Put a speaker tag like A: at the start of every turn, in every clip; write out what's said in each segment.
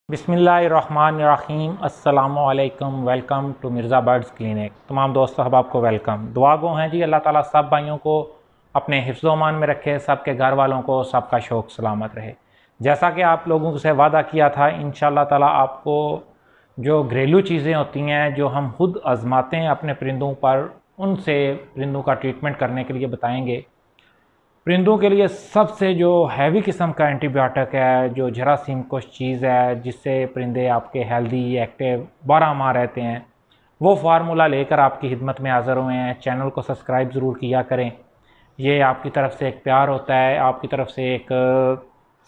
A: बिस्मिल्लाहिर्रहमानिर्रहीम अस्सलामुअलैकुम। Welcome to Mirza birds clinic. तमाम दोस्तों अहबाब को वेलकम। दुआ गो हैं जी, अल्लाह ताला सब भाइयों को अपने हिफ्ज़ अमान में रखे, सबके घर वालों को सबका शौक़ सलामत रहे। जैसा कि आप लोगों से वादा किया था, इंशाअल्लाह ताला आपको जो घरेलू चीज़ें होती हैं जो हम खुद आज़माते हैं अपने परिंदों पर, उनसे परिंदों का ट्रीटमेंट करने के लिए बताएँगे। परिंदों के लिए सबसे जो हैवी किस्म का एंटीबायोटिक है, जो चरासीम कुछ चीज़ है जिससे परिंदे आपके हेल्दी एक्टिव 12 माह रहते हैं, वो फार्मूला लेकर आपकी खिदमत में हाज़िर हुए हैं। चैनल को सब्सक्राइब ज़रूर किया करें। ये आपकी तरफ से एक प्यार होता है, आपकी तरफ से एक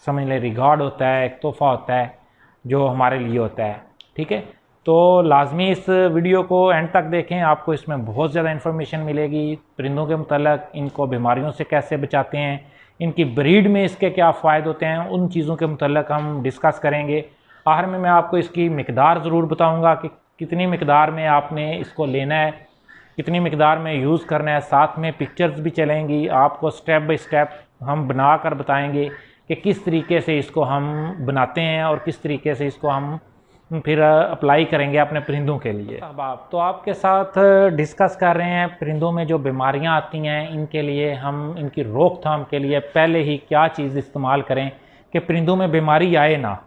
A: समझ लें रिगार्ड होता है, एक तोहफ़ा होता है जो हमारे लिए होता है। ठीक है, तो लाजमी इस वीडियो को एंड तक देखें, आपको इसमें बहुत ज़्यादा इन्फॉर्मेशन मिलेगी परिंदों के मतलब, इनको बीमारियों से कैसे बचाते हैं, इनकी ब्रीड में इसके क्या फ़ायदे होते हैं, उन चीज़ों के मतलब हम डिस्कस करेंगे। आखिर में मैं आपको इसकी मिकदार ज़रूर बताऊंगा कि कितनी मिकदार में आपने इसको लेना है, कितनी मिकदार में यूज़ करना है। साथ में पिक्चर्स भी चलेंगी, आपको स्टेप बाई स्टेप हम बना कर बताएँगे कि किस तरीके से इसको हम बनाते हैं और किस तरीके से इसको हम फिर अप्लाई करेंगे अपने परिंदों के लिए। अब तो आपके साथ डिस्कस कर रहे हैं परिंदों में जो बीमारियां आती हैं, इनके लिए हम इनकी रोकथाम के लिए पहले ही क्या चीज़ इस्तेमाल करें कि परिंदों में बीमारी आए ना।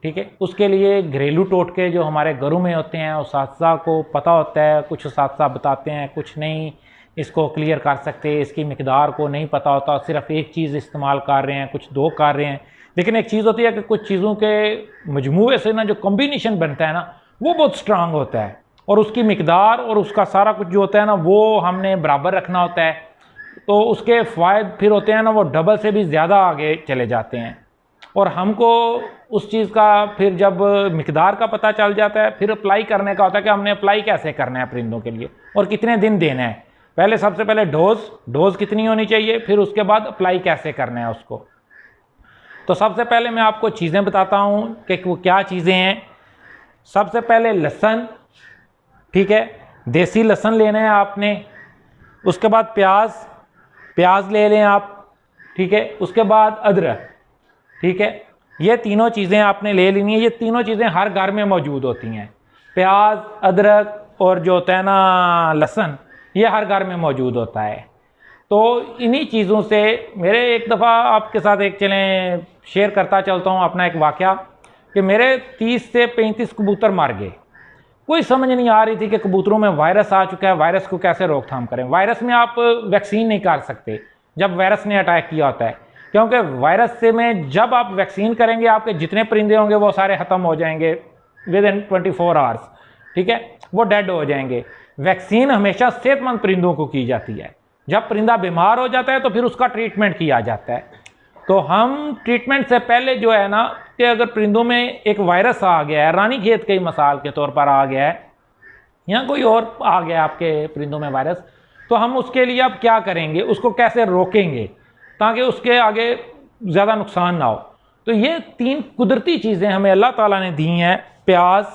A: ठीक है, उसके लिए घरेलू टोटके जो हमारे घरों में होते हैं, उसातिज़ा को पता होता है, कुछ उसातिज़ा बताते हैं, कुछ नहीं इसको क्लियर कर सकते, इसकी मिकदार को नहीं पता होता, सिर्फ एक चीज़ इस्तेमाल कर रहे हैं, कुछ दो कर रहे हैं। लेकिन एक चीज़ होती है कि कुछ चीज़ों के मजमूए से ना जो कॉम्बिनेशन बनता है ना, वो बहुत स्ट्रांग होता है और उसकी मिकदार और उसका सारा कुछ जो होता है ना, वो हमने बराबर रखना होता है। तो उसके फ़ायदे फिर होते हैं ना, वो डबल से भी ज़्यादा आगे चले जाते हैं। और हमको उस चीज़ का फिर जब मिकदार का पता चल जाता है, फिर अप्लाई करने का होता है कि हमने अप्लाई कैसे करना है परिंदों के लिए और कितने दिन देना है। पहले सबसे पहले डोज कितनी होनी चाहिए, फिर उसके बाद अप्लाई कैसे करना है उसको। तो सबसे पहले मैं आपको चीज़ें बताता हूँ कि वो क्या चीज़ें हैं। सबसे पहले लहसुन, ठीक है, देसी लहसुन लेना है आपने। उसके बाद प्याज ले लें आप, ठीक है। उसके बाद अदरक, ठीक है। ये तीनों चीज़ें आपने ले लेनी है। ये तीनों चीज़ें हर घर में मौजूद होती हैं। प्याज, अदरक और जो होता है ना लहसुन, ये हर घर में मौजूद होता है। तो इन्हीं चीज़ों से मेरे एक दफ़ा आपके साथ एक चलें शेयर करता चलता हूँ अपना एक वाक़या कि मेरे 30 से 35 कबूतर मर गए। कोई समझ नहीं आ रही थी कि कबूतरों में वायरस आ चुका है, वायरस को कैसे रोकथाम करें। वायरस में आप वैक्सीन नहीं कर सकते जब वायरस ने अटैक किया होता है, क्योंकि वायरस से में जब आप वैक्सीन करेंगे, आपके जितने परिंदे होंगे वो सारे ख़त्म हो जाएंगे विद इन 24 आवर्स, ठीक है, वो डेड हो जाएंगे। वैक्सीन हमेशा सेहतमंद परिंदों को की जाती है। जब परिंदा बीमार हो जाता है तो फिर उसका ट्रीटमेंट किया जाता है। तो हम ट्रीटमेंट से पहले जो है ना, कि अगर परिंदों में एक वायरस आ गया है, रानीखेत की मिसाल के तौर पर आ गया है, या कोई और आ गया आपके परिंदों में वायरस, तो हम उसके लिए अब क्या करेंगे, उसको कैसे रोकेंगे ताकि उसके आगे ज़्यादा नुकसान ना हो। तो ये 3 कुदरती चीज़ें हमें अल्लाह ताला ने दी हैं, प्याज,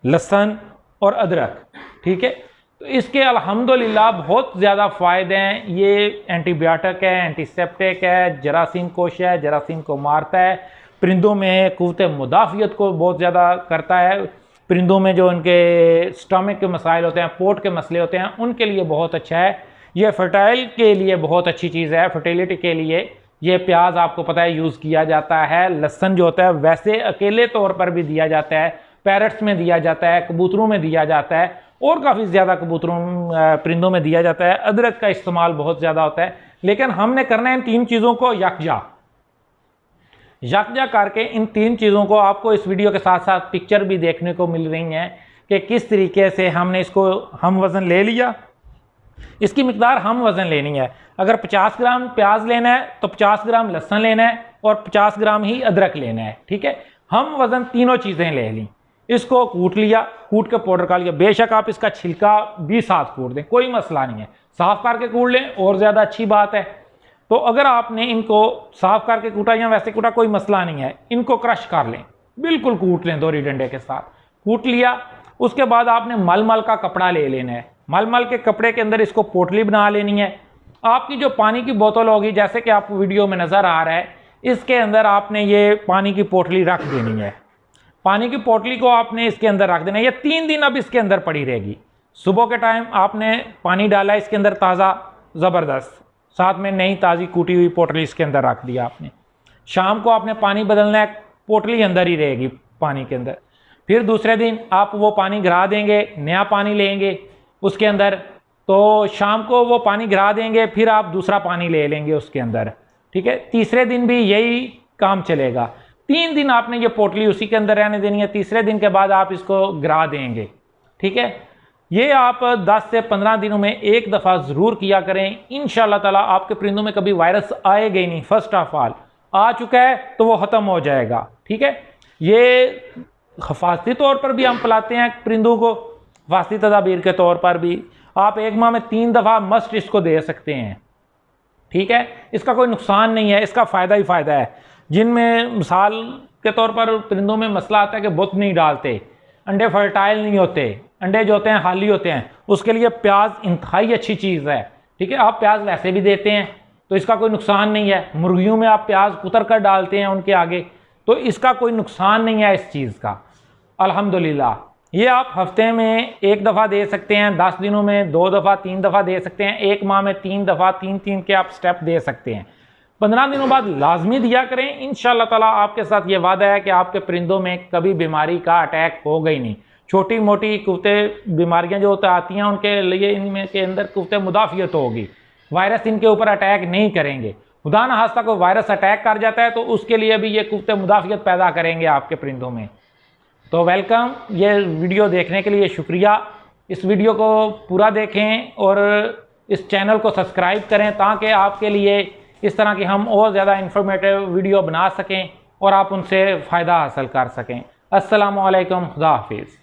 A: लहसुन और अदरक, ठीक है। तो इसके अल्हम्दुलिल्लाह बहुत ज़्यादा फ़ायदे हैं। ये एंटीबायोटिक है, एंटीसेप्टिक है, जरासीम कोश है, जरासीम को मारता है, परिंदों में क़ुव्वत मुदाफ़ियत को बहुत ज़्यादा करता है। परिंदों में जो उनके स्टमक के मसाइल होते हैं, पोट के मसले होते हैं, उनके लिए बहुत अच्छा है। ये फर्टाइल के लिए बहुत अच्छी चीज़ है, फर्टिलिटी के लिए। ये प्याज आपको पता है यूज़ किया जाता है। लहसुन जो होता है वैसे अकेले तौर पर भी दिया जाता है, पैरट्स में दिया जाता है, कबूतरों में दिया जाता है और काफ़ी ज़्यादा कबूतरों परिंदों में दिया जाता है। अदरक का इस्तेमाल बहुत ज़्यादा होता है, लेकिन हमने करना है इन 3 चीज़ों को यकजा करके। इन 3 चीज़ों को आपको इस वीडियो के साथ साथ पिक्चर भी देखने को मिल रही हैं कि किस तरीके से हमने इसको हम वज़न ले लिया। इसकी मिकदार हम वज़न लेनी है। अगर 50 ग्राम प्याज लेना है तो 50 ग्राम लहसुन लेना है और 50 ग्राम ही अदरक लेना है, ठीक है। हम वज़न तीनों चीज़ें ले ली। इसको कूट लिया, कूट के पाउडर कर लिया। बेशक आप इसका छिलका भी साथ कूट दें, कोई मसला नहीं है, साफ़ करके कूट लें और ज़्यादा अच्छी बात है। तो अगर आपने इनको साफ़ करके कूटा या वैसे कूटा, कोई मसला नहीं है। इनको क्रश कर लें, बिल्कुल कूट लें दोरी डंडे के साथ। कूट लिया, उसके बाद आपने मलमल का कपड़ा ले लेना है। मलमल के कपड़े के अंदर इसको पोटली बना लेनी है। आपकी जो पानी की बोतल होगी, जैसे कि आपको वीडियो में नज़र आ रहा है, इसके अंदर आपने ये पानी की पोटली रख देनी है। पानी की पोटली को आपने इसके अंदर रख देना। ये 3 दिन अब इसके अंदर पड़ी रहेगी। सुबह के टाइम आपने पानी डाला इसके अंदर ताज़ा ज़बरदस्त, साथ में नई ताज़ी कूटी हुई पोटली इसके अंदर रख दिया आपने। शाम को आपने पानी बदलना है, पोटली अंदर ही रहेगी पानी के अंदर। फिर दूसरे दिन आप वो पानी गिरा देंगे, नया पानी लेंगे उसके अंदर, तो शाम को वो पानी गिरा देंगे, फिर आप दूसरा पानी ले लेंगे उसके अंदर, ठीक है। तीसरे दिन भी यही काम चलेगा। 3 दिन आपने ये पोटली उसी के अंदर रहने देनी है। तीसरे दिन के बाद आप इसको गिरा देंगे, ठीक है। ये आप 10 से 15 दिनों में एक दफ़ा ज़रूर किया करें। इंशाअल्लाह ताला आपके परिंदों में कभी वायरस आएगा ही नहीं। फर्स्ट ऑफ ऑल आ चुका है तो वो ख़त्म हो जाएगा, ठीक है। ये हिफाजती तौर पर भी हम पिलाते हैं परिंदों को, हिफाजती तदाबीर के तौर पर भी आप 1 माह में 3 दफ़ा मस्ट इसको दे सकते हैं, ठीक है। इसका कोई नुकसान नहीं है, इसका फ़ायदा ही फ़ायदा है। जिनमें मिसाल के तौर पर परिंदों में मसला आता है कि बुत नहीं डालते, अंडे फर्टाइल नहीं होते, अंडे जो होते हैं खाली होते हैं, उसके लिए प्याज इंतहाई अच्छी चीज़ है, ठीक है। आप प्याज वैसे भी देते हैं तो इसका कोई नुकसान नहीं है। मुर्गियों में आप प्याज कुतर कर डालते हैं उनके आगे, तो इसका कोई नुकसान नहीं है इस चीज़ का, अल्हम्दुलिल्लाह। ये आप हफ्ते में 1 दफ़ा दे सकते हैं, 10 दिनों में 2 दफ़ा 3 दफ़ा दे सकते हैं, 1 माह में 3 दफ़ा 3 के आप स्टेप दे सकते हैं। 15 दिनों बाद लाजमी दिया करें। इंशाअल्लाह ताला आपके साथ ये वादा है कि आपके परिंदों में कभी बीमारी का अटैक होगा ही नहीं। छोटी मोटी कुफ्ते बीमारियां जो होती आती हैं उनके लिए इनमें के अंदर कुफ्ते मुदाफ़ियत होगी, वायरस इनके ऊपर अटैक नहीं करेंगे। खुदा न खास्ता कोई वायरस अटैक कर जाता है तो उसके लिए भी ये कुफ्ते मुदाफ़ियत पैदा करेंगे आपके परिंदों में। तो वेलकम, ये वीडियो देखने के लिए शुक्रिया। इस वीडियो को पूरा देखें और इस चैनल को सब्सक्राइब करें ताकि आपके लिए इस तरह की हम और ज़्यादा इंफॉर्मेटिव वीडियो बना सकें और आप उनसे फ़ायदा हासिल कर सकें। अस्सलामु अलैकुम, खुदा हाफिज़।